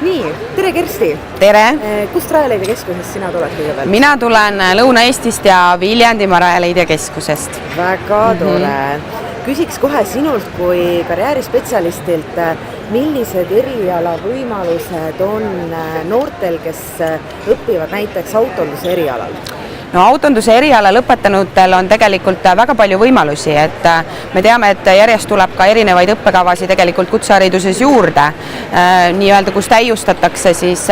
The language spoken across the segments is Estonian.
Nii, tere Kersti! Tere! Kust Rajaleidja keskusest sina tuled kõigepealt? Mina tulen Lõuna-Eestist ja Viljandimaa Rajaleidja keskusest. Väga tore! Küsiks kohe sinult kui karjäärispetsialistilt, millised erialavõimalused on noortel, kes õpivad näiteks autonduse erialal? No autonduse eriala lõpetanutel on tegelikult väga palju võimalusi, et me teame, et järjest tuleb ka erinevaid õppekavasid tegelikult kutsehariduses juurde, nii-öelda kus täiustatakse siis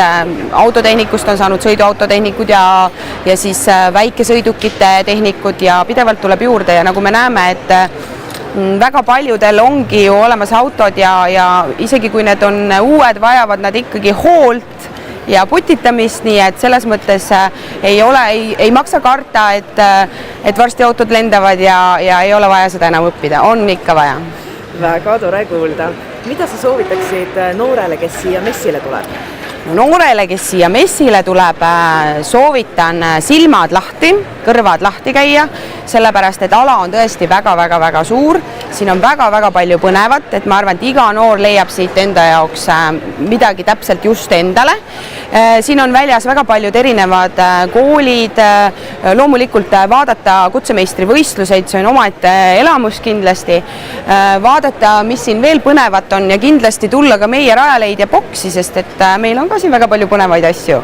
autotehnikust on saanud sõiduautotehnikud ja siis väikesõidukite tehnikud ja pidevalt tuleb juurde ja nagu me näeme, et väga paljudel ongi ju olemas autod ja isegi kui need on uued, vajavad nad ikkagi hoolt ja putitamist, nii et selles mõttes ei maksa karta, et varsti autod lendavad ja ei ole vaja seda enam õppida, on ikka vaja. Väga tore kuulda. Mida sa soovitaksid noorele, kes siia messile tuleb? Noorele, kes siia messile tuleb, soovitan silmad lahti, kõrvad lahti käia, sellepärast, et ala on tõesti väga suur. Siin on väga palju põnevat, et ma arvan, et iga noor leiab siit enda jaoks midagi täpselt just endale. Siin on väljas väga paljud erinevad koolid, loomulikult vaadata kutsemeistri võistluseid, see on omaette elamus kindlasti, vaadata, mis siin veel põnevat on ja kindlasti tulla ka meie Rajaleidja boksi, sest et meil on ka siin väga palju põnevaid asju.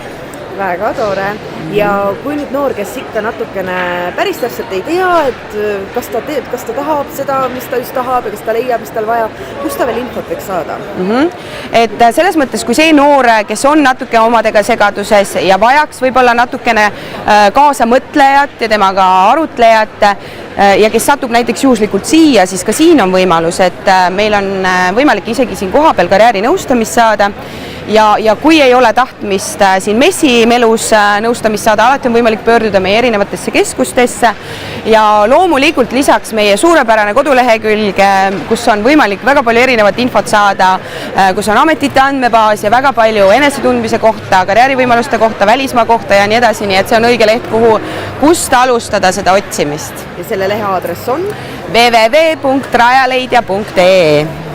Väga tore. Ja kui nüüd noor, kes ikka natukene päris täpselt ei tea, et kas ta tahab seda, mis ta just tahab ja kas ta leiab, mis tal vaja, kus ta veel infot võiks saada? Et selles mõttes, kui see noor, kes on natuke omadega segaduses ja vajaks võib-olla natukene kaasamõtlejat ja temaga arutlejat ja kes satub näiteks juhuslikult siia, siis ka siin on võimalus, et meil on võimalik isegi siin kohapeal karjäärinõustamist saada ja kui ei ole tahtmist siin messimelus nõustamist saada, alati on võimalik pöörduda meie erinevatesse keskustesse ja loomulikult lisaks meie suurepärane kodulehekülg, kus on võimalik väga palju erinevat infot saada, kus on ametite andmebaas ja väga palju enesetundmise kohta, karjäärivõimaluste kohta, välismaa kohta ja nii edasi, nii et see on õige leht, kust alustada seda otsimist. Ja selle lehe aadress on? www.rajaleidja.ee